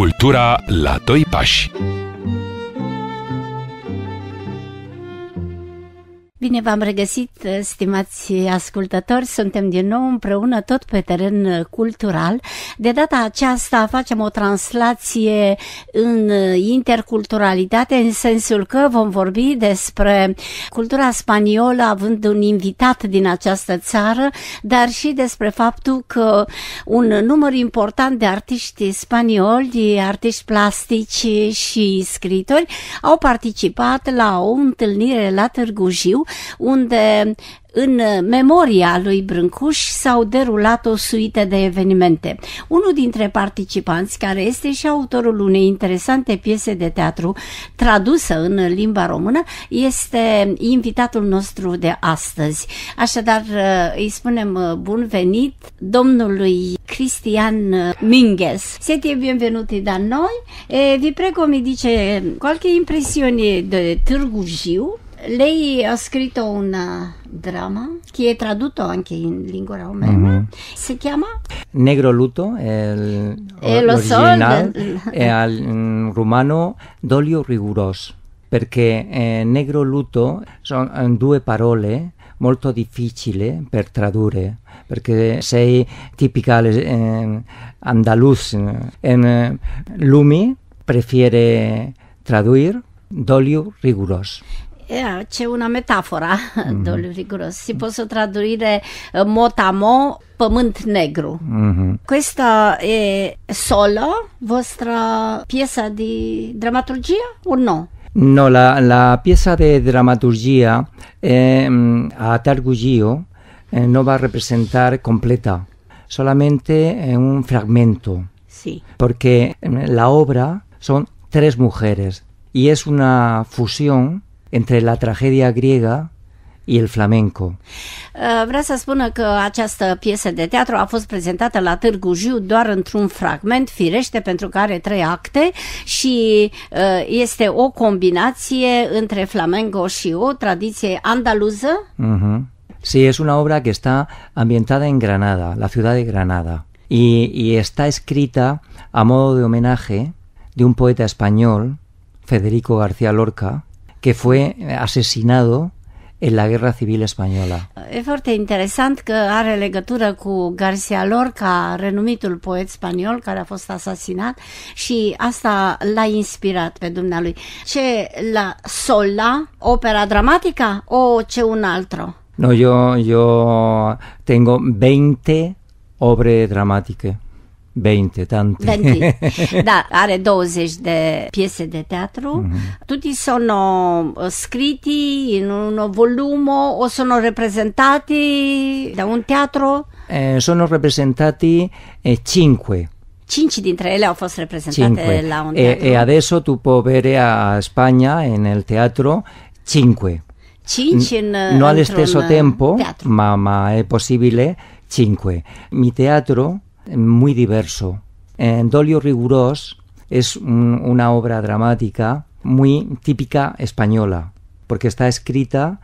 Cultura la doi pași. Bine v-am regăsit, stimați ascultători, suntem din nou împreună tot pe teren cultural. De data aceasta facem o translație în interculturalitate, în sensul că vom vorbi despre cultura spaniolă având un invitat din această țară, dar și despre faptul că un număr important de artiști spanioli, artiști plastici și scriitori au participat la o întâlnire la Târgu Jiu, unde în memoria lui Brâncuș s-au derulat o suită de evenimente. Unul dintre participanți, care este și autorul unei interesante piese de teatru tradusă în limba română, este invitatul nostru de astăzi. Așadar, îi spunem bun venit domnului Cristian Minguez. Siete benvenuti da noi. Vi prego, mi dice qualche impressione de Târgu Jiu. Lei ha scritto una drama che è tradotto anche in lingua romena. Si chiama? Negro Luto, l'original, e al romano Doliu Rigurós, perché Negro Luto sono due parole molto difficili per tradurre, perché sei tipicale andaluz. Lumi prefiere traduire Doliu Rigurós. C'è una metafora, Doliu Rigurós. Si può tradurre mot a mot pământ negru. Questa è solo vostra pieza di drammaturgia o no? No, la pieza de dramaturgia a Târgu Jiu no va a representar completa, solamente un fragmento. Sí. Porque la obra son 3 mujeres y es una fusión entre la tragedia griega y el flamenco. Vreau să spună că această piesă de teatru a fost prezentată la Târgu Jiu doar într-un fragment, firește, pentru că are 3 acte și este o combinație între flamenco și o tradiție andaluză. Sí, es una obra que está ambientada en Granada, la ciudad de Granada, y está escrita a modo de homenaje de un poeta español, Federico García Lorca, que fue asesinado en la Guerra Civil Española. E foarte interesant că are legătură cu García Lorca, renumitul poet spaniol care a fost asasinat, și asta l-a inspirat pe dumnealui. Ce la sola, opera dramatica o ce un altro? No, yo tengo 20 obre dramatiche. 20, tante. 20. Da, are 20 de piese de teatru. Tutti sono scritti in un volume o sono representati da un teatro? Sono representati 5. 5 dintre ele au fost reprezentate la un teatro. E adesso tu puoi vedere a Spagna nel teatro 5. 5 no al stesso tempo, teatro. ma è possibile 5. Mi teatro muy diverso. Doliu Rigurós es una obra dramática muy típica española, porque está escrita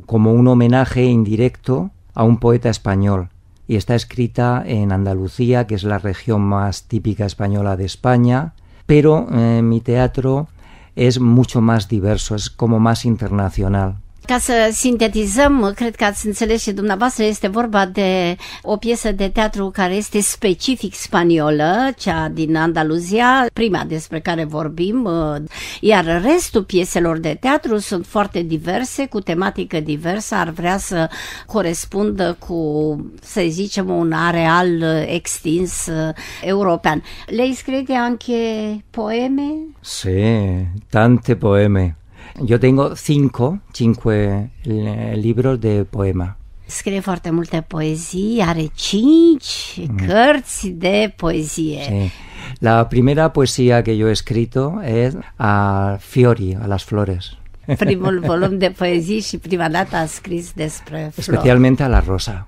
como un homenaje indirecto a un poeta español, y está escrita en Andalucía, que es la región más típica española de España, pero mi teatro es mucho más diverso, es como más internacional. Ca să sintetizăm, cred că ați înțeles și dumneavoastră, este vorba de o piesă de teatru care este specific spaniolă, cea din Andaluzia, prima despre care vorbim, iar restul pieselor de teatru sunt foarte diverse, cu tematică diversă, ar vrea să corespundă cu, să zicem, un areal extins european. Lei scrive anche poeme? Sí, tante poeme. Yo tengo 5 libros de poema. Scrie foarte multe poezii, are 5 cărți de poezie. Sí. La primera poesía que yo he escrito es a Fiori, a las flores. Primul volum de poezii și prima dată a scris despre flori. Especialmente a la rosa.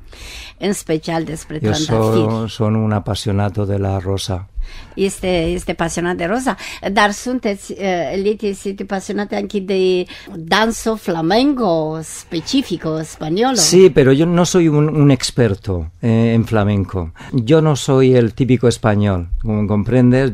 În special despre Yo trandafiri. soy un apasionado de la rosa. Este pasionat de rosa, dar sunteți, Leti, este pasionate anche de danzo flamenco specifico español. Sí, pero yo no soy un experto en flamenco. Yo no soy el típico español, como comprendes,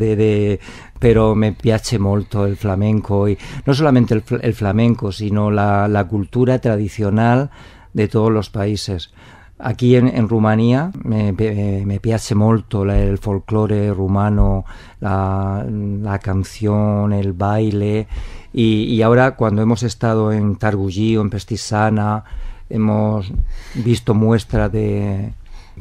pero me piace molto el flamenco, y no solamente el flamenco, sino la cultura tradicional de todos los países. Aquí en Rumanía me piace molto el folclore rumano, la canción, el baile, y ahora cuando hemos estado en Târgu Jiu, en Pestisana, hemos visto muestras de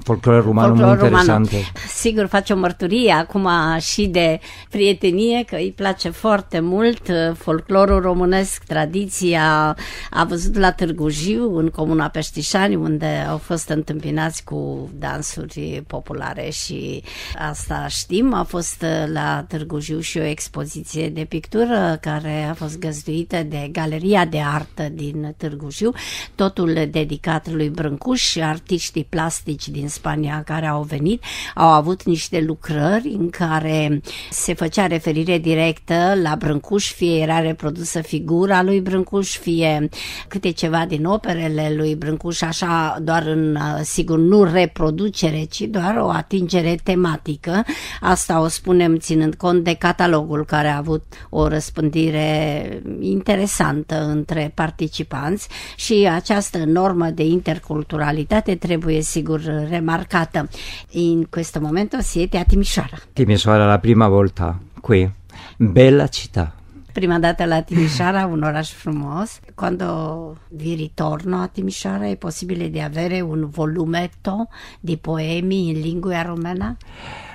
folclore rumano muy interesante. Sigur, face o mărturie acum și de prietenie, că îi place foarte mult folclorul românesc, tradiția. A văzut la Târgu Jiu, în comuna Peștișani, unde au fost întâmpinați cu dansuri populare, și asta știm. A fost la Târgu Jiu și o expoziție de pictură care a fost găzduită de Galeria de Artă din Târgu Jiu, totul dedicat lui Brâncuș, și artiștii plastici din Spania care au venit au avut niște lucrări în care se făcea referire directă la Brâncuș, fie era reprodusă figura lui Brâncuș, fie câte ceva din operele lui Brâncuș, așa doar în, sigur, nu reproducere, ci doar o atingere tematică. Asta o spunem ținând cont de catalogul care a avut o răspândire interesantă între participanți, și această normă de interculturalitate trebuie, sigur, remarcată. In questo momento siete a Timișoara. Timișoara, la prima volta qui. Bella città. Prima dată la Timișoara, un oraș frumos. Quando vi ritorno a Timișoara, è possibile di avere un volumetto di poemi in lingua romena?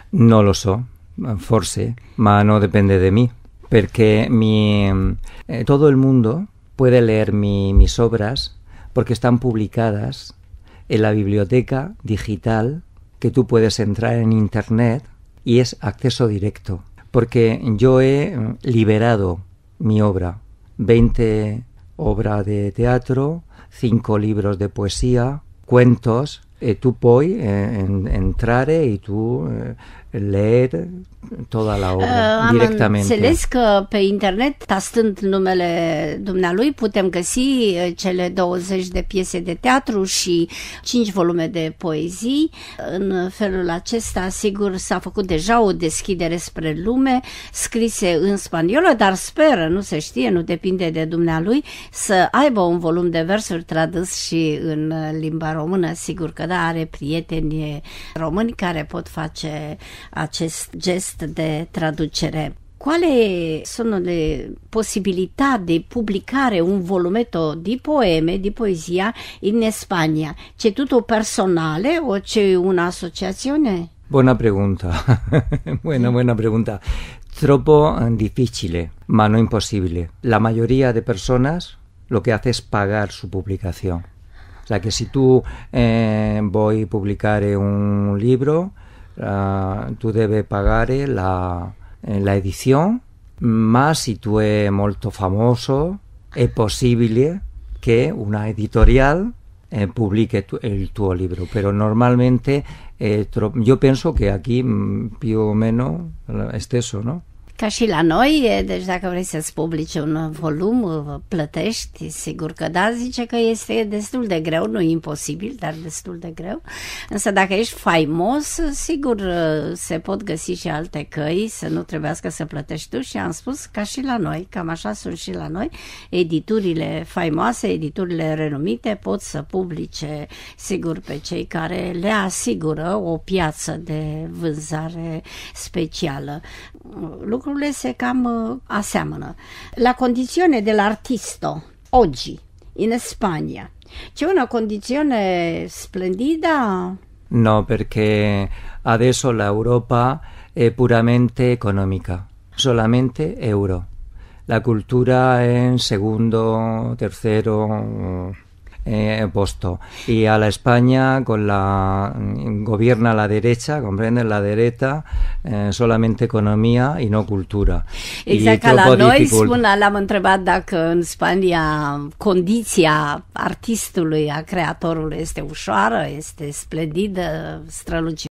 No lo so, forse, ma no depende de mí, perché todo el mundo puede leer mis obras porque están publicadas en la biblioteca digital, que tú puedes entrar en internet y es acceso directo, porque yo he liberado mi obra, 20 obras de teatro, 5 libros de poesía, cuentos, tú puoi entrare y tú leer toda la obra directamente. Am înțeles că pe internet, tastând numele dumnealui, putem găsi cele 20 de piese de teatru și 5 volume de poezii. În felul acesta, sigur, s-a făcut deja o deschidere spre lume, scrise în spaniolă, dar speră, nu se știe, nu depinde de dumnealui, să aibă un volum de versuri tradus și în limba română. Sigur că da, are prieteni români care pot face acest gest de traducere. Quali sono le possibilità di pubblicare un volumetto di poeme, di poesia in Spagna? C'è tutto personale o c'è un'associazione? Buena pregunta, buena pregunta. Troppo difficile, ma no imposible. La mayoría de personas lo que hace es pagar su publicación. O sea que si tú voy a publicar un libro, tú debes pagare la edición, ma si tu è molto famoso è possibile che una editorial publique il tuo libro, pero normalmente yo penso che aquí più o meno è stesso, no? Ca și la noi, deci dacă vrei să-ți publici un volum, plătești, sigur că da, zice că este destul de greu, nu imposibil, dar destul de greu. Însă dacă ești faimos, sigur se pot găsi și alte căi, să nu trebuiască să plătești tu, și am spus ca și la noi, cam așa sunt și la noi, editurile faimoase, editurile renumite pot să publice, sigur, pe cei care le asigură o piață de vânzare specială. Lucrurile se cam aseamănă. La condizione dell'artista oggi in Spagna c'è una condizione splendida? No, perché adesso l'Europa è puramente economica, solamente euro. La cultura è in secondo, tercero posto, y a la España gobierna la derecha, comprende, la derecha, solamente economia y no cultura. Exact, ca la noi, l-am întrebat dacă în Spania condiția artistului, a creatorului este ușoară, este splendidă, strălucitoare.